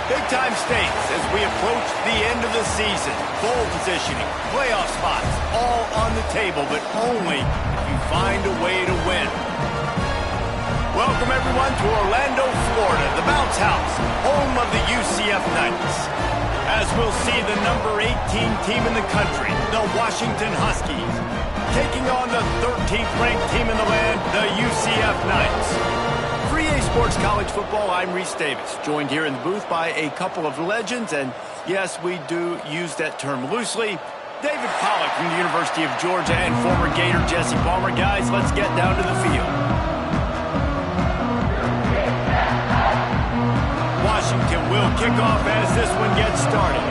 Big time stakes as we approach the end of the season. Bowl positioning, playoff spots, all on the table, but only if you find a way to win. Welcome everyone to Orlando, Florida, the Bounce House, home of the UCF Knights. As we'll see the number 18 team in the country, the Washington Huskies, taking on the 13th ranked team in the land, the UCF Knights. For EA Sports College Football, I'm Reese Davis, joined here in the booth by a couple of legends, and yes, we do use that term loosely. David Pollack from the University of Georgia and former Gator Jesse Palmer. Guys, let's get down to the field. Washington will kick off as this one gets started.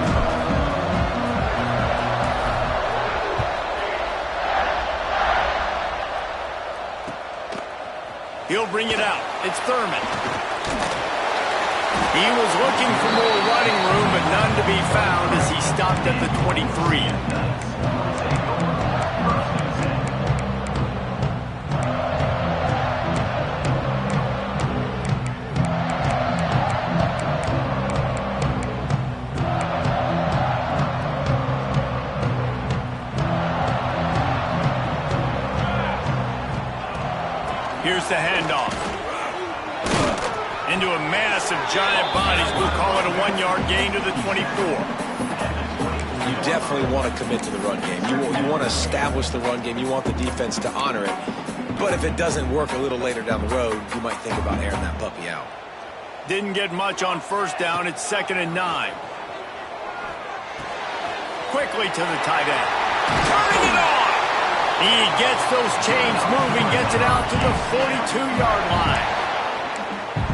He'll bring it out. It's Thurman. He was looking for more running room, but none to be found as he stopped at the 23. Here's the handoff. Into a mass of giant bodies. We'll call it a 1-yard gain to the 24. You definitely want to commit to the run game. You want to establish the run game. You want the defense to honor it. But if it doesn't work a little later down the road, you might think about airing that puppy out. Didn't get much on first down. It's 2nd and 9. Quickly to the tight end. Turning it on. He gets those chains moving, gets it out to the 42-yard line.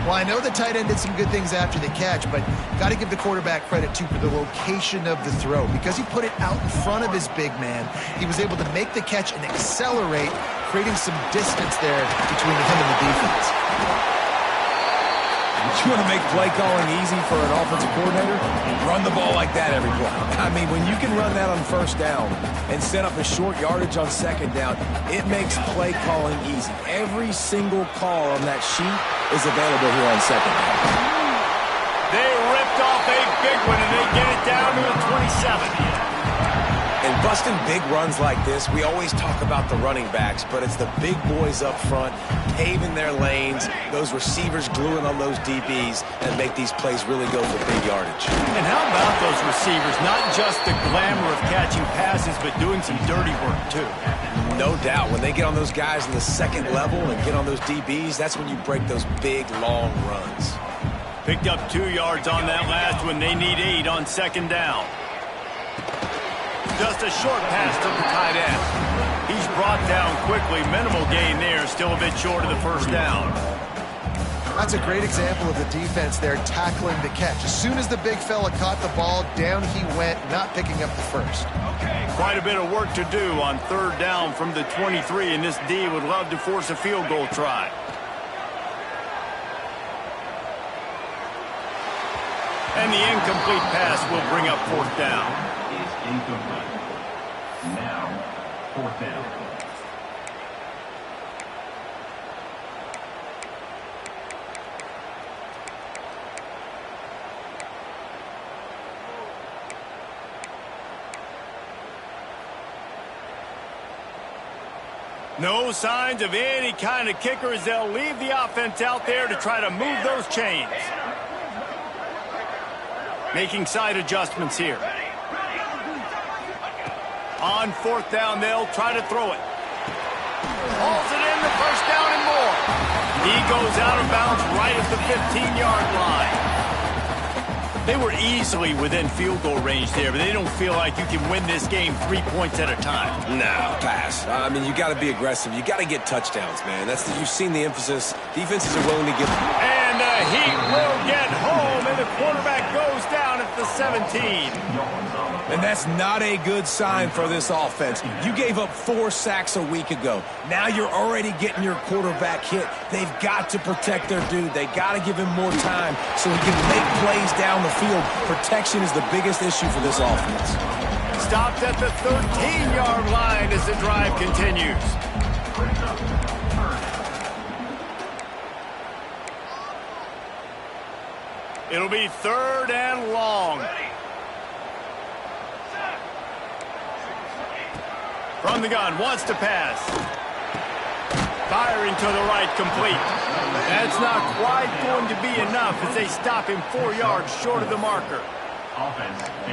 Well, I know the tight end did some good things after the catch, but got to give the quarterback credit, too, for the location of the throw. Because he put it out in front of his big man, he was able to make the catch and accelerate, creating some distance there between him and the defense. You want to make play calling easy for an offensive coordinator? Run the ball like that every play. I mean, when you can run that on first down and set up a short yardage on second down, it makes play calling easy. Every single call on that sheet is available here on second down. They ripped off a big one, and they get it down to the 27. And busting big runs like this, we always talk about the running backs, but it's the big boys up front, paving their lanes, those receivers gluing on those DBs, and make these plays really go for big yardage. And how about those receivers? Not just the glamour of catching passes, but doing some dirty work, too. No doubt. When they get on those guys in the second level and get on those DBs, that's when you break those big, long runs. Picked up 2 yards on that last one. They need 8 on second down. Just a short pass to the tight end. He's brought down quickly. Minimal gain there. Still a bit short of the first down. That's a great example of the defense there tackling the catch. As soon as the big fella caught the ball, down he went, not picking up the first. Quite a bit of work to do on third down from the 23, and this D would love to force a field goal try. And the incomplete pass will bring up fourth down. Incomplete. Now, fourth down. No signs of any kind of kicker as they'll leave the offense out there to try to move those chains. Making side adjustments here. On fourth down, they'll try to throw it. Hauls it in, the first down and more. He goes out of bounds right at the 15-yard line. They were easily within field goal range there, but they don't feel like you can win this game 3 points at a time. No, pass. I mean, you got to be aggressive. You got to get touchdowns, man. You've seen the emphasis. Defenses are willing to give. And the Heat will get home, and the quarterback goes down at the 17. And that's not a good sign for this offense. You gave up 4 sacks a week ago. Now you're already getting your quarterback hit. They've got to protect their dude. They got to give him more time so he can make plays down the field. Protection is the biggest issue for this offense. Stopped at the 13-yard line as the drive continues. It'll be 3rd and long. From the gun, wants to pass. Firing to the right, complete. That's not quite going to be enough as they stop him 4 yards short of the marker.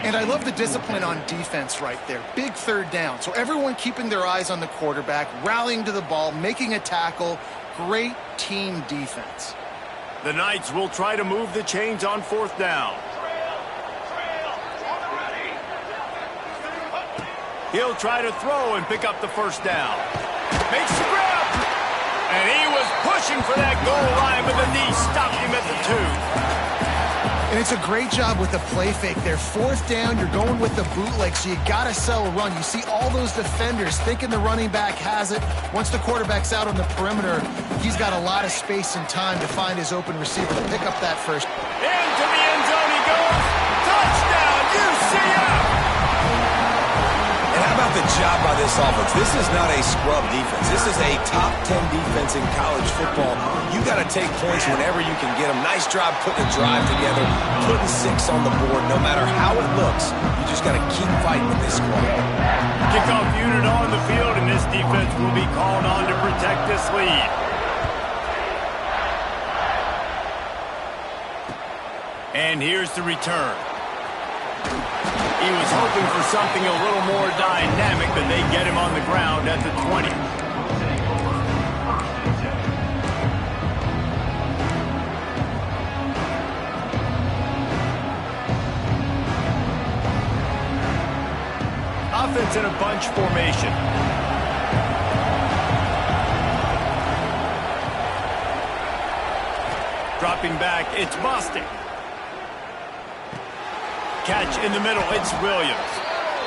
And I love the discipline on defense right there. Big 3rd down. So everyone keeping their eyes on the quarterback, rallying to the ball, making a tackle. Great team defense. The Knights will try to move the chains on 4th down. He'll try to throw and pick up the 1st down. Makes the grab. And he was pushing for that goal line, but the knee stopped him at the 2. And it's a great job with the play fake there. 4th down, you're going with the bootleg, so you got to sell a run. You see all those defenders thinking the running back has it. Once the quarterback's out on the perimeter, he's got a lot of space and time to find his open receiver to pick up that 1st. Into the end zone he goes. Touchdown, UCF! And how about the job by this offense? This is not a scrub defense. This is a top 10 defense in college football. You got to take points whenever you can get them. Nice job putting a drive together, putting 6 on the board. No matter how it looks, you just got to keep fighting with this squad. Kickoff unit on the field, and this defense will be called on to protect this lead. And here's the return. He was hoping for something a little more dynamic, but they get him on the ground at the 20. Offense in a bunch formation. Dropping back, it's Bostic. Catch in the middle, it's Williams.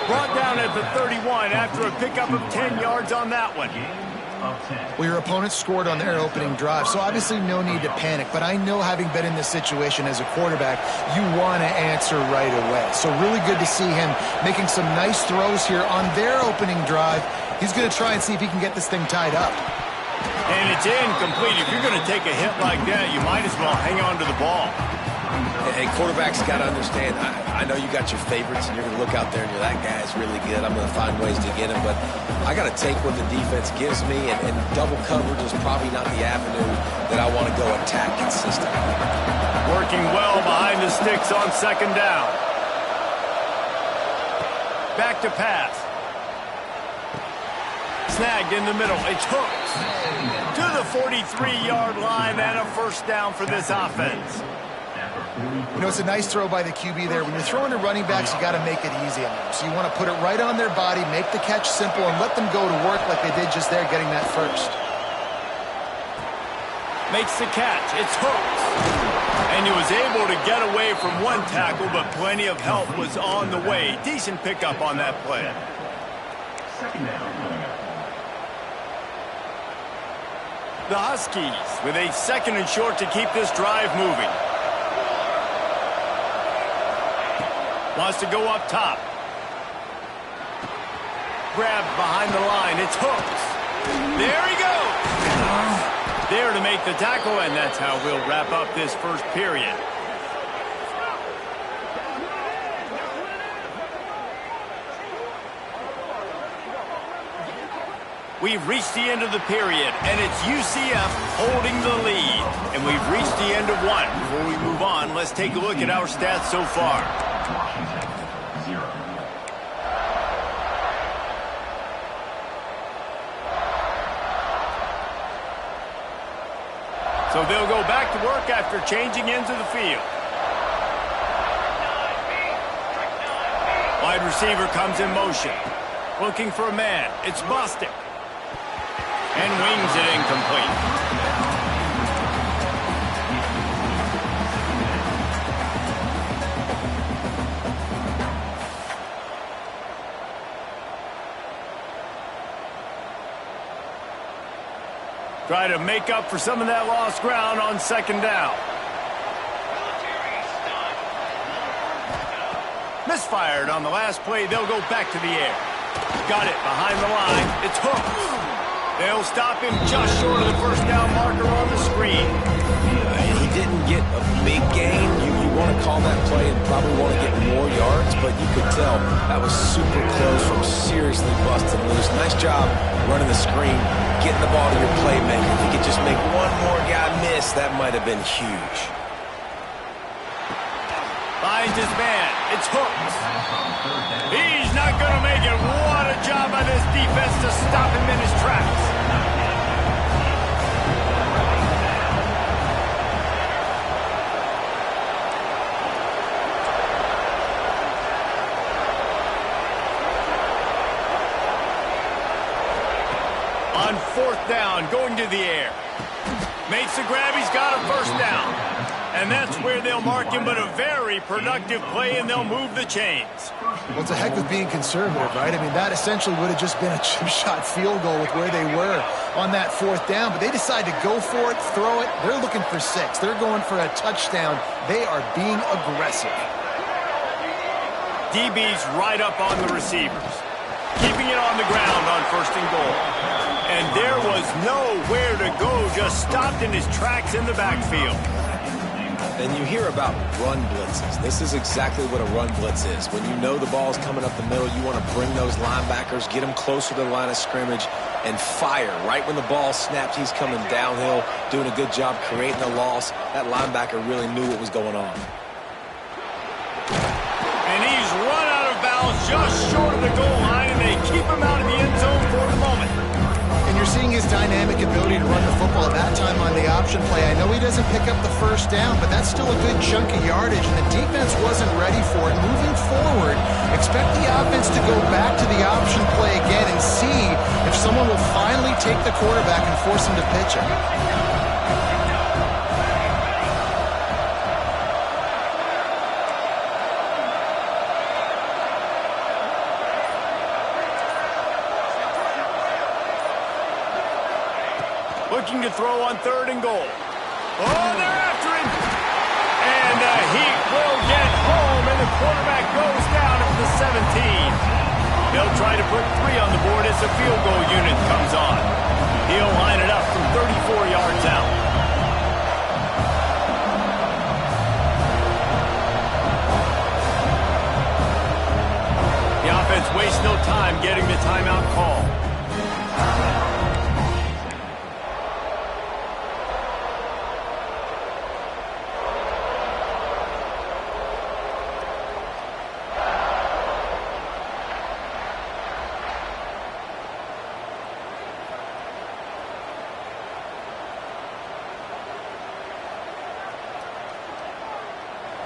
Brought down at the 31 after a pickup of 10 yards on that one. Well, your opponent scored on their opening drive, so obviously no need to panic. But I know, having been in this situation as a quarterback, you want to answer right away. So really good to see him making some nice throws here on their opening drive. He's going to try and see if he can get this thing tied up. And it's incomplete. If you're going to take a hit like that, you might as well hang on to the ball. Hey, quarterbacks got to understand, I know you got your favorites, and you're going to look out there and you're, that guy's really good. I'm going to find ways to get him, but I got to take what the defense gives me, and double coverage is probably not the avenue that I want to go attack consistently. Working well behind the sticks on 2nd down. Back to pass. Snagged in the middle. It's hooked to the 43-yard line, and a 1st down for this offense. You know, it's a nice throw by the QB there. When you're throwing to running backs, you got to make it easy on them. So you want to put it right on their body, make the catch simple, and let them go to work like they did just there, getting that 1st. Makes the catch. It's hooked. And he was able to get away from one tackle, but plenty of help was on the way. Decent pickup on that play. 2nd down. The Huskies with a 2nd and short to keep this drive moving. Wants to go up top. Grabbed behind the line. It's hooked. There he goes. There to make the tackle, and that's how we'll wrap up this 1st period. We've reached the end of the period, and it's UCF holding the lead. And we've reached the end of one. Before we move on, let's take a look at our stats so far. Washington, 0. So they'll go back to work after changing into the field. Wide receiver comes in motion. Looking for a man. It's Bostic. And wings it incomplete. Try to make up for some of that lost ground on 2nd down. Misfired on the last play. They'll go back to the air. Got it behind the line. It's hooked. They'll stop him just short of the 1st down marker on the screen. He didn't get a big gain. You want to saw that play and probably want to get more yards, but you could tell that was super close from seriously busting loose. Nice job running the screen, getting the ball to your playmaker. If you could just make one more guy miss, that might have been huge. Finds his man. It's Hooks. He's not going to make it. What a job by this defense to stop him in his tracks. On fourth down, going to the air. Makes the grab. He's got a first down. And that's where they'll mark him, but a very productive play, and they'll move the chains. Well, it's a heck of being conservative, right? I mean, that essentially would have just been a chip-shot field goal with where they were on that fourth down, but they decide to go for it, throw it. They're looking for 6. They're going for a touchdown. They are being aggressive. DB's right up on the receivers, keeping it on the ground on first and goal. And there was nowhere to go, just stopped in his tracks in the backfield. And you hear about run blitzes. This is exactly what a run blitz is. When you know the ball's coming up the middle, you want to bring those linebackers, get them closer to the line of scrimmage, and fire. Right when the ball snaps, he's coming downhill, doing a good job creating a loss. That linebacker really knew what was going on. And he's run out of bounds just short of the goal line, and they keep him out of the end zone for the moment. And you're seeing his dynamic ability to run the football at that time on the option play. I know he doesn't pick up the first down, but that's still a good chunk of yardage, and the defense wasn't ready for it. Moving forward, expect the offense to go back to the option play again and see if someone will finally take the quarterback and force him to pitch it. Looking to throw on third and goal. Oh, they're after him. And he will get home, and the quarterback goes down at the 17. They'll try to put 3 on the board as the field goal unit comes on. He'll line it up from 34 yards out. The offense wastes no time getting the timeout call.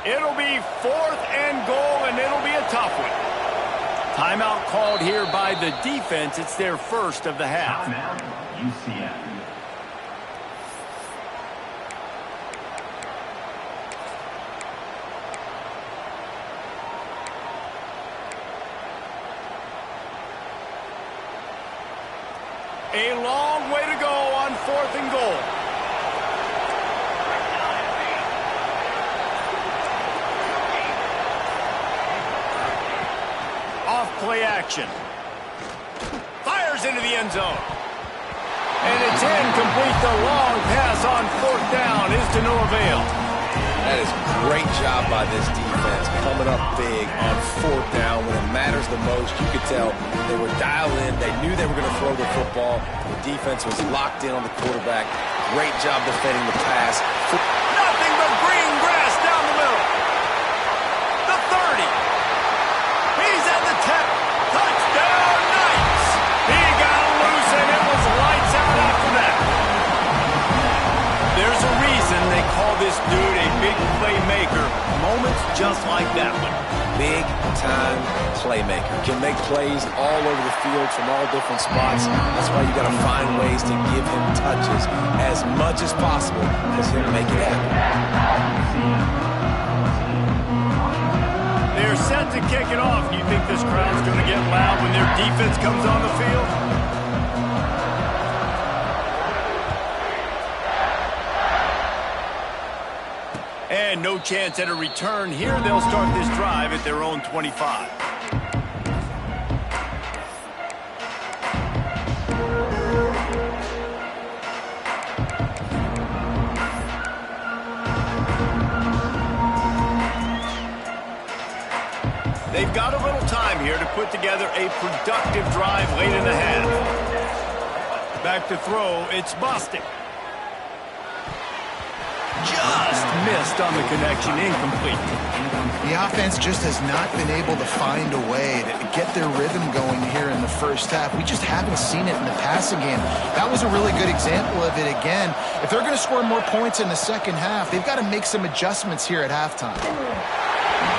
It'll be 4th and goal, and it'll be a tough one. Timeout called here by the defense. It's their first of the half. Timeout, UCF. A long way to go on 4th and goal. Play action. Fires into the end zone. And it's incomplete. The long pass on 4th down is to no avail. That is a great job by this defense, coming up big on 4th down when it matters the most. You could tell they were dialed in. They knew they were going to throw the football. The defense was locked in on the quarterback. Great job defending the pass. Nothing but green grass down the middle. The 30. He's at the 10. Touchdown, Knights! He got loose, and it was lights out after that. There's a reason they call this dude a big playmaker. Moments just like that one. Big-time playmaker. Can make plays all over the field from all different spots. That's why you got to find ways to give him touches as much as possible because he'll make it happen. They're set to kick it off. You think this crowd's going to get loud when their defense comes on the field? And no chance at a return here. They'll start this drive at their own 25. They've got a little time here to put together a productive drive late in the half. Back to throw, it's Bostic. Just missed on the connection, incomplete. The offense just has not been able to find a way to get their rhythm going here in the first half. We just haven't seen it in the passing game. That was a really good example of it again. If they're going to score more points in the second half, they've got to make some adjustments here at halftime.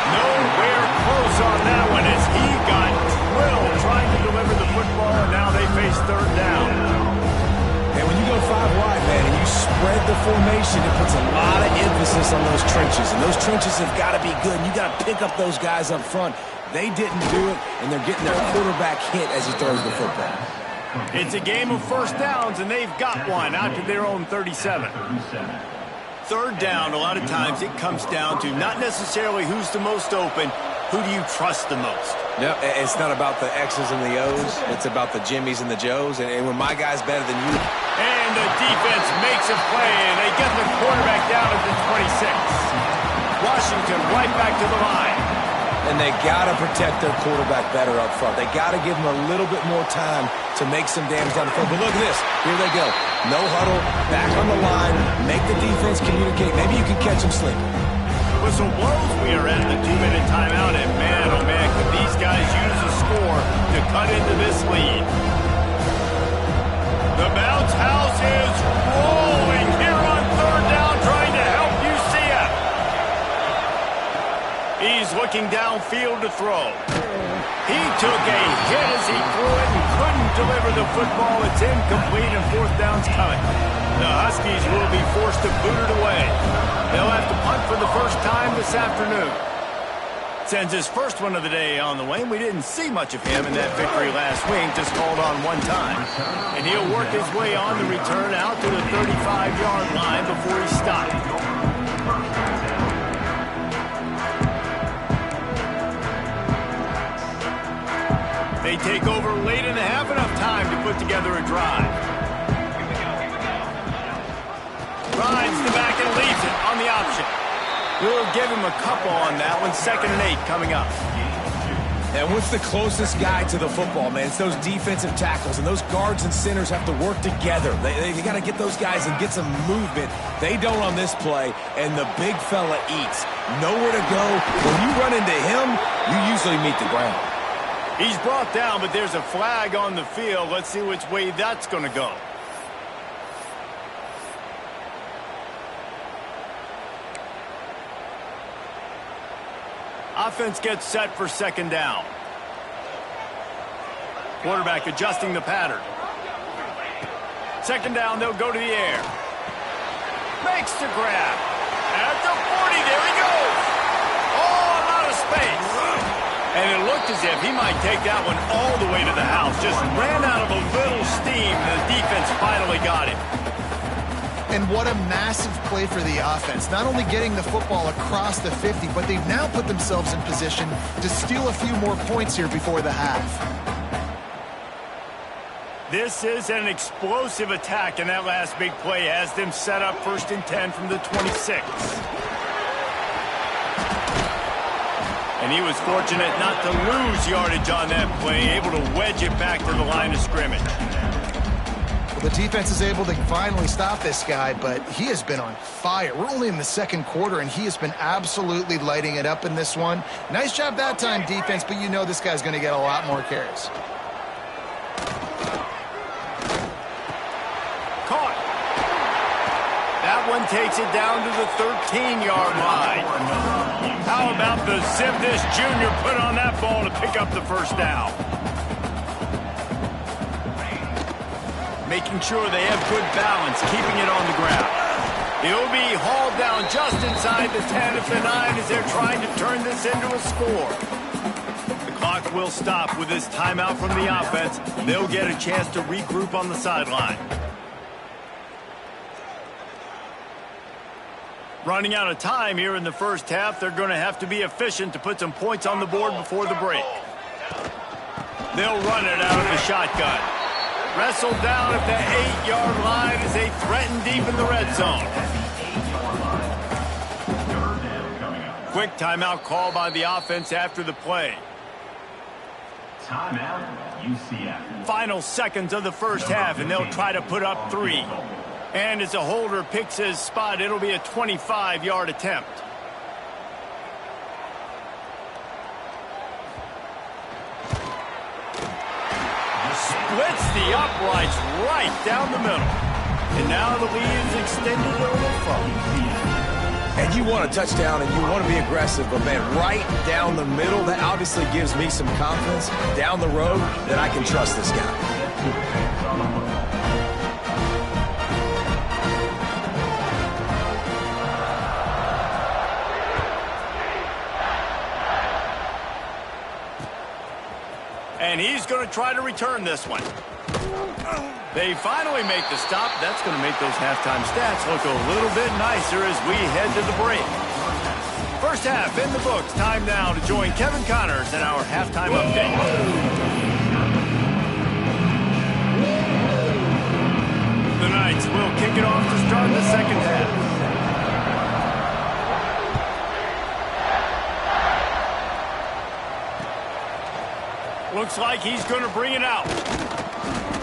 Nowhere close on that one as he got drilled trying to deliver the football, and now they face third down. And when you go 5 wide, man, and you spread the formation, it puts a lot of emphasis on those trenches. And those trenches have got to be good. And you got to pick up those guys up front. They didn't do it, and they're getting their quarterback hit as he throws the football. It's a game of first downs, and they've got one out to their own 37. Third down, a lot of times it comes down to not necessarily who's the most open, who do you trust the most? No, it's not about the X's and the O's. It's about the Jimmies and the Joes. And when my guy's better than you. And the defense makes a play, and they get the quarterback down at the 26. Washington right back to the line. And they got to protect their quarterback better up front. They got to give him a little bit more time to make some damage down the field. But look at this. Here they go. No huddle, back on the line, make the defense communicate. Maybe you can catch them sleeping. Whistle blows. We are at the 2-minute timeout, and man, oh man, could these guys use a score to cut into this lead. The bounce house is rolling here on third down, trying to help UCF. He's looking downfield to throw. He took a hit as he threw it and couldn't deliver the football. It's incomplete, and fourth down's coming. The Huskies will be forced to boot it away. They'll have to punt for the first time this afternoon. Sends his first one of the day on the way. We didn't see much of him in that victory last week, just called on one time. And he'll work his way on the return out to the 35-yard line before he stopped. They take over late in the half, enough time to put together a drive. Rides the back and leaves it on the option. We'll give him a couple on that one. 2nd and 8 coming up. And what's the closest guy to the football, man? It's those defensive tackles, and those guards and centers have to work together. They got to get those guys and get some movement. They don't on this play, and the big fella eats. Nowhere to go. When you run into him, you usually meet the ground. He's brought down, but there's a flag on the field. Let's see which way that's going to go. Offense gets set for 2nd down. Quarterback adjusting the pattern. 2nd down, they'll go to the air. Makes the grab. At the 40, there he goes. Oh, I'm out of space. And it looked as if he might take that one all the way to the house. Just ran out of a little steam. The defense finally got him. And what a massive play for the offense. Not only getting the football across the 50, but they've now put themselves in position to steal a few more points here before the half. This is an explosive attack, and that last big play has them set up 1st and 10 from the 26. And he was fortunate not to lose yardage on that play, able to wedge it back to the line of scrimmage. Well, the defense is able to finally stop this guy, but he has been on fire. We're only in the 2nd quarter, and he has been absolutely lighting it up in this one. Nice job that time, defense, but you know this guy's going to get a lot more carries. Caught. That one takes it down to the 13-yard line. How about the zip this junior put on that ball to pick up the first down? Making sure they have good balance, keeping it on the ground. He'll be hauled down just inside the 10 of the 9 as they're trying to turn this into a score. The clock will stop with this timeout from the offense. They'll get a chance to regroup on the sideline. Running out of time here in the first half, they're going to have to be efficient to put some points on the board before the break. They'll run it out of the shotgun. Wrestled down at the 8-yard line as they threaten deep in the red zone. Quick timeout call by the offense after the play. Timeout, UCF. Final seconds of the first half, and they'll try to put up 3. And as a holder picks his spot, it'll be a 25-yard attempt. Splits the uprights right down the middle. And now the lead is extended a little further. And you want a touchdown and you want to be aggressive, but man, right down the middle, that obviously gives me some confidence down the road that I can trust this guy. And he's going to try to return this one. They finally make the stop. That's going to make those halftime stats look a little bit nicer as we head to the break. First half in the books. Time now to join Kevin Connors in our halftime update. The Knights will kick it off to start the second half. Looks like he's going to bring it out.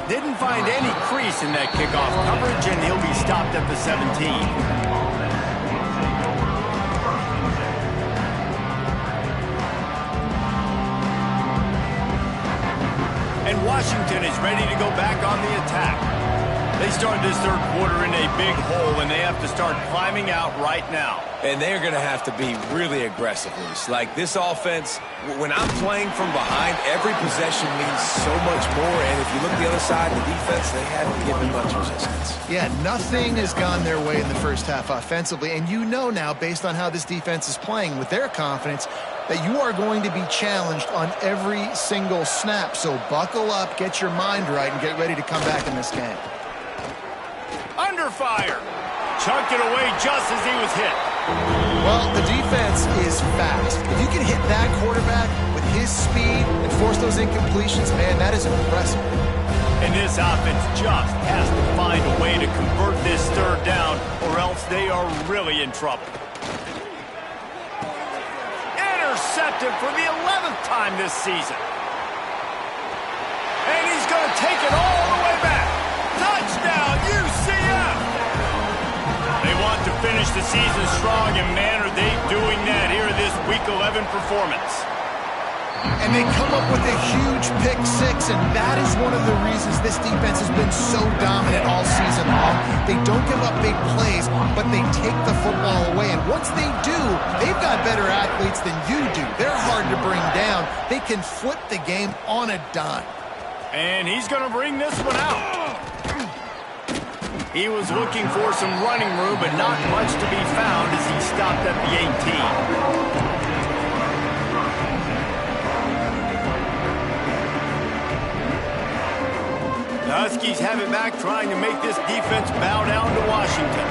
Didn't find any crease in that kickoff coverage, and he'll be stopped at the 17. And Washington is ready to go back on the attack. They start this third quarter in a big hole, and they have to start climbing out right now. And they're going to have to be really aggressive, Luis. Like this offense, when I'm playing from behind, every possession means so much more. And if you look at the other side of the defense, they haven't given much resistance. Yeah, nothing has gone their way in the first half offensively. And you know now, based on how this defense is playing with their confidence, that you are going to be challenged on every single snap. So buckle up, get your mind right, and get ready to come back in this game. Under fire. Chunked it away just as he was hit. Well, the defense is fast. If you can hit that quarterback with his speed and force those incompletions, man, that is impressive. And this offense just has to find a way to convert this third down, or else they are really in trouble. Intercepted for the 11th time this season. And he's going to take it all the way back. Touchdown, UCF! They want to finish the season strong, and man, are they doing that here in this Week 11 performance. And they come up with a huge pick six, and that is one of the reasons this defense has been so dominant all season long. They don't give up big plays, but they take the football away. And once they do, they've got better athletes than you do. They're hard to bring down. They can flip the game on a dime. And he's going to bring this one out. He was looking for some running room, but not much to be found as he stopped at the 18. The Huskies have it back, trying to make this defense bow down to Washington.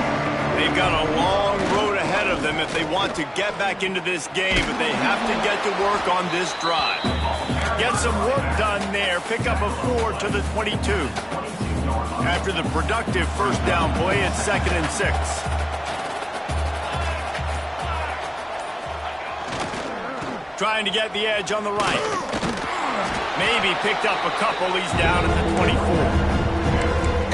They've got a long road ahead of them if they want to get back into this game, but they have to get to work on this drive. Get some work done there. Pick up a 4 to the 22. After the productive first down play, it's 2nd and 6. Trying to get the edge on the right. Maybe picked up a couple. He's down at the 24.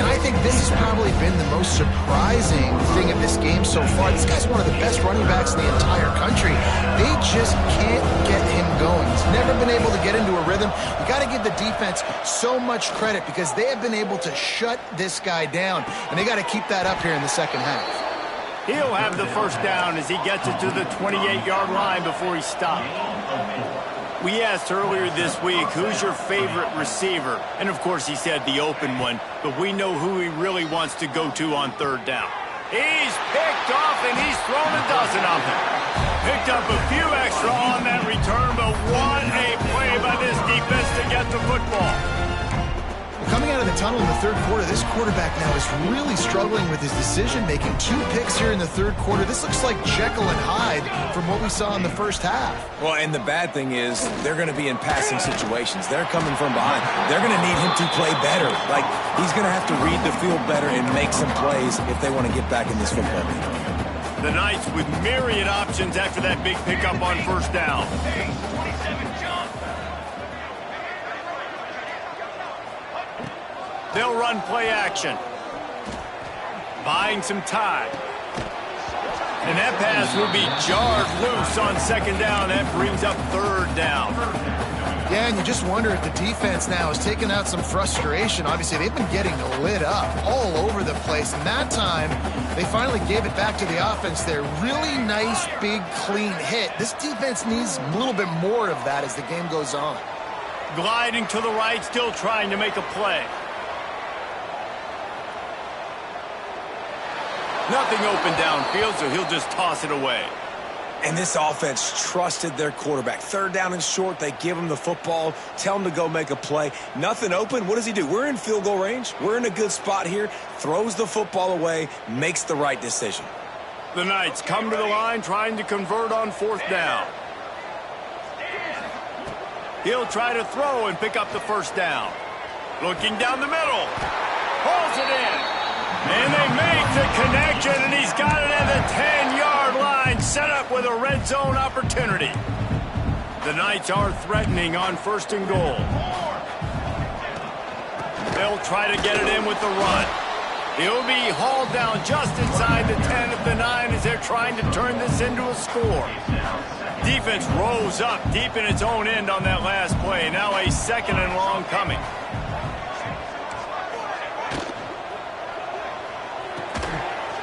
And I think this has probably been the most surprising thing of this game so far. This guy's one of the best running backs in the entire country. They just can't get him going. He's never been able to get into a rhythm. You got to give the defense so much credit because they have been able to shut this guy down, and they got to keep that up here in the second half. He'll have the first down as he gets it to the 28-yard line before he stopped. We asked earlier this week, who's your favorite receiver? And, of course, he said the open one, but we know who he really wants to go to on third down. He's picked off, and he's thrown a dozen of them. Picked up a few extra on that return, but what a play by this defense to get the football. Coming out of the tunnel in the third quarter, this quarterback now is really struggling with his decision-making. 2 picks here in the third quarter. This looks like Jekyll and Hyde from what we saw in the first half. Well, and the bad thing is they're going to be in passing situations. They're coming from behind. They're going to need him to play better. Like, he's going to have to read the field better and make some plays if they want to get back in this football game. The Knights with myriad options after that big pickup on first down. They'll run play action. Buying some time. And that pass will be jarred loose on second down. That brings up third down. Yeah, and you just wonder if the defense now has taken out some frustration. Obviously, they've been getting lit up all over the place. And that time, they finally gave it back to the offense there. Really nice, big, clean hit. This defense needs a little bit more of that as the game goes on. Gliding to the right, still trying to make a play. Nothing open downfield, so he'll just toss it away. And this offense trusted their quarterback. Third down and short, they give him the football, tell him to go make a play. Nothing open, what does he do? We're in field goal range. We're in a good spot here. Throws the football away, makes the right decision. The Knights come to the line trying to convert on fourth down. He'll try to throw and pick up the first down. Looking down the middle. Pulls it in. And they make the connection, and he's got it at the 10-yard line, set up with a red zone opportunity. The Knights are threatening on first and goal. They'll try to get it in with the run. He'll be hauled down just inside the 10 at the 9 as they're trying to turn this into a score. Defense rose up deep in its own end on that last play. Now a second and long coming.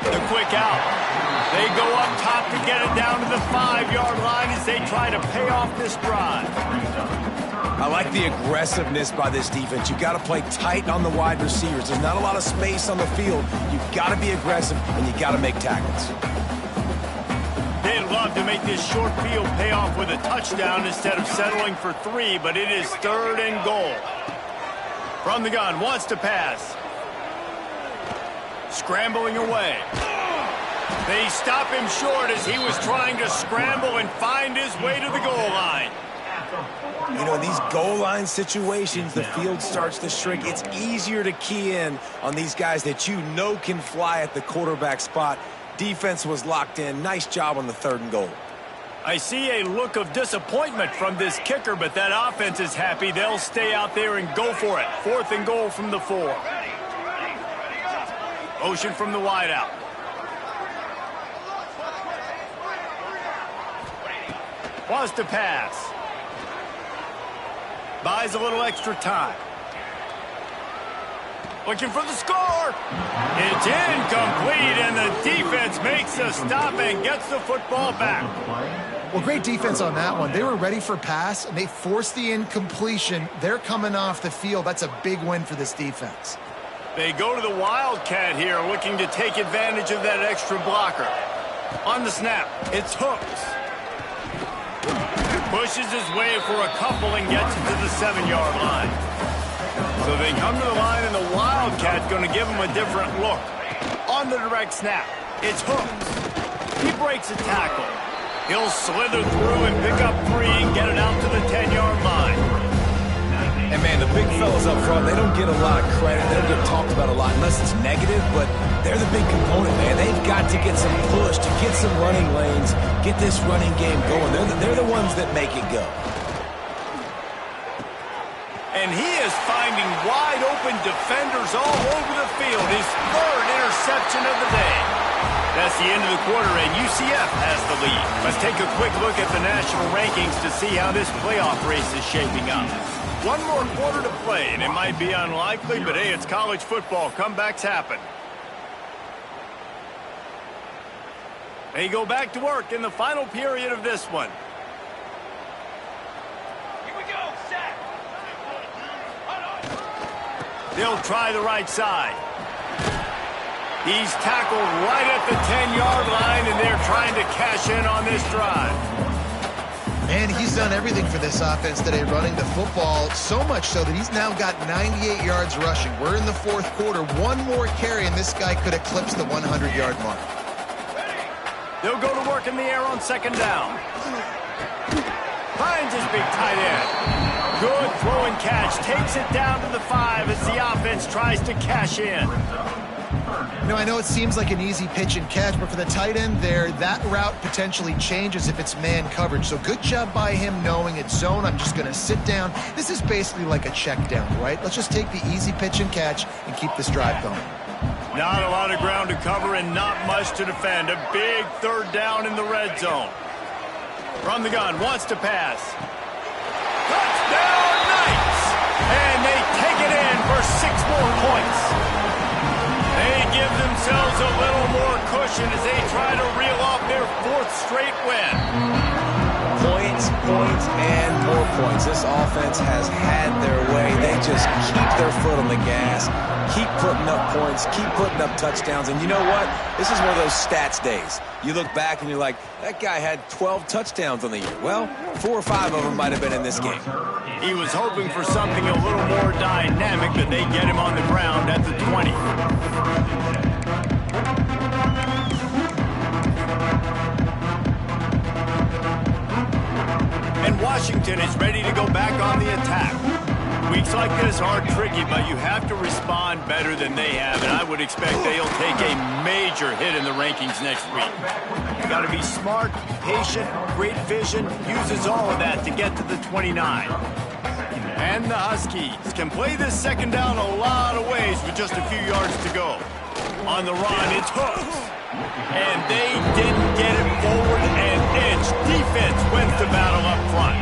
The quick out. They go up top to get it down to the 5-yard line as they try to pay off this drive. I like the aggressiveness by this defense. You've got to play tight on the wide receivers. There's not a lot of space on the field. You've got to be aggressive, and you've got to make tackles. They'd love to make this short field pay off with a touchdown instead of settling for 3, but it is third and goal. From the gun, wants to pass. Scrambling away. They stop him short as he was trying to scramble and find his way to the goal line. You know, in these goal line situations, the field starts to shrink. It's easier to key in on these guys that you know can fly at the quarterback spot. Defense was locked in. Nice job on the third and goal. I see a look of disappointment from this kicker, but that offense is happy. They'll stay out there and go for it. Fourth and goal from the 4. Motion from the wideout. Wants to pass. Buys a little extra time. Looking for the score. It's incomplete, and the defense makes a stop and gets the football back. Well, great defense on that one. They were ready for pass, and they forced the incompletion. They're coming off the field. That's a big win for this defense. They go to the Wildcat here, looking to take advantage of that extra blocker. On the snap, it's Hooks. Pushes his way for a couple and gets it to the 7-yard line. So they come to the line, and the Wildcat's going to give him a different look. On the direct snap, it's Hooks. He breaks a tackle. He'll slither through and pick up 3 and get it out to the 10-yard line. And, man, the big fellas up front, they don't get a lot of credit. They don't get talked about a lot unless it's negative, but they're the big component, man. They've got to get some push, to get some running lanes, get this running game going. They're the ones that make it go. And he is finding wide-open defenders all over the field. His third interception of the day. That's the end of the quarter, and UCF has the lead. Let's take a quick look at the national rankings to see how this playoff race is shaping up. One more quarter to play, and it might be unlikely, but hey, it's college football. Comebacks happen. They go back to work in the final period of this one. Here we go, set. They'll try the right side. He's tackled right at the 10-yard line, and they're trying to cash in on this drive. And he's done everything for this offense today, running the football, so much so that he's now got 98 yards rushing. We're in the fourth quarter. One more carry, and this guy could eclipse the 100-yard mark. They'll go to work in the air on second down. Finds his big tight end. Good throw and catch. Takes it down to the 5 as the offense tries to cash in. I know it seems like an easy pitch and catch, but for the tight end there, that route potentially changes if it's man coverage. So good job by him knowing it's zone. I'm just going to sit down. This is basically like a check down, right? Let's just take the easy pitch and catch and keep this drive going. Not a lot of ground to cover and not much to defend. A big third down in the red zone. From the gun, wants to pass. Touchdown, Knights! And they take it in for 6 more points. They give themselves a little more cushion as they try to reel off their 4th straight win. Points, points, and more points. This offense has had their way. They just keep their foot on the gas, keep putting up points, keep putting up touchdowns. And you know what? This is one of those stats days. You look back and you're like, that guy had 12 touchdowns on the year. Well, 4 or 5 of them might have been in this game. He was hoping for something a little more dynamic, but they get him on the ground at the 20. And Washington is ready to go back on the attack. Weeks like this are tricky, but you have to respond better than they have, and I would expect they'll take a major hit in the rankings next week. You got to be smart, patient, great vision, uses all of that to get to the 29. And the Huskies can play this second down a lot of ways with just a few yards to go. On the run, it's Hooks. And they didn't get it forward an inch. Defense wins the battle up front.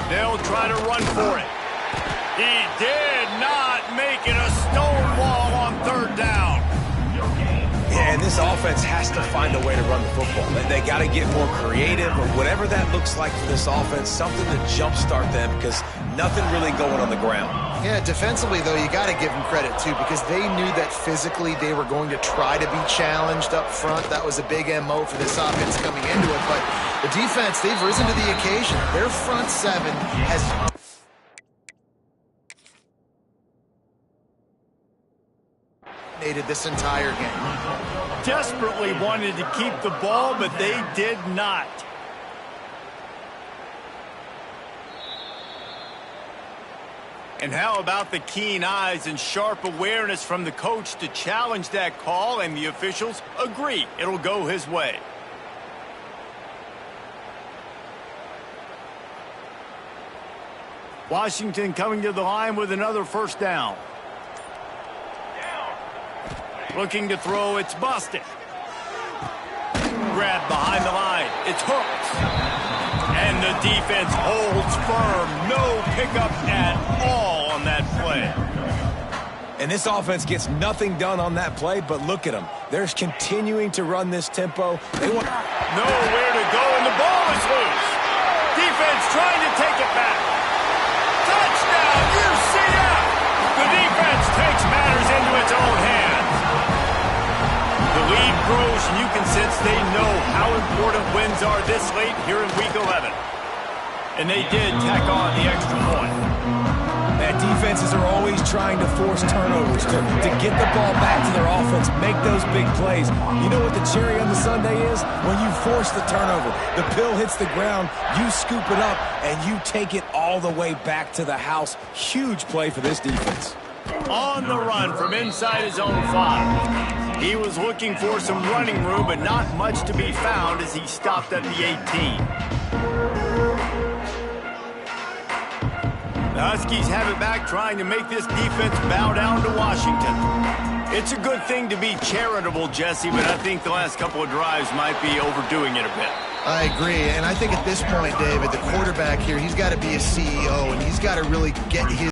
They'll try to run for it. He did not make it a stonewall on 3rd down. Yeah, and this offense has to find a way to run the football. They got to get more creative, or whatever that looks like for this offense, something to jumpstart them, because nothing really going on the ground. Yeah, defensively, though, you got to give them credit, too, because they knew that physically they were going to try to be challenged up front. That was a big MO for this offense coming into it, but the defense, they've risen to the occasion. Their front 7 has dominated this entire game. Desperately wanted to keep the ball, but they did not. And how about the keen eyes and sharp awareness from the coach to challenge that call, and the officials agree it'll go his way. Washington coming to the line with another 1st down. Looking to throw, it's busted. Grab behind the line, it's Hooks. And the defense holds firm. No pickup at all on that play. And this offense gets nothing done on that play, but look at them. They're continuing to run this tempo. They want nowhere to go, and the ball is loose. Defense trying to take it back. Touchdown, UCF! The defense takes matters into its own hands. The lead grows, and you can sense they know how important wins are this late here in Week 11. And they did tack on the extra point. That defenses are always trying to force turnovers, to get the ball back to their offense, make those big plays. You know what the cherry on the sundae is? When you force the turnover, the pill hits the ground, you scoop it up, and you take it all the way back to the house. Huge play for this defense. On the run from inside his own 5. He was looking for some running room, but not much to be found as he stopped at the 18. The Huskies have it back, trying to make this defense bow down to Washington. It's a good thing to be charitable, Jesse, but I think the last couple of drives might be overdoing it a bit. I agree, and I think at this point, David, the quarterback here, he's got to be a CEO, and he's got to really get his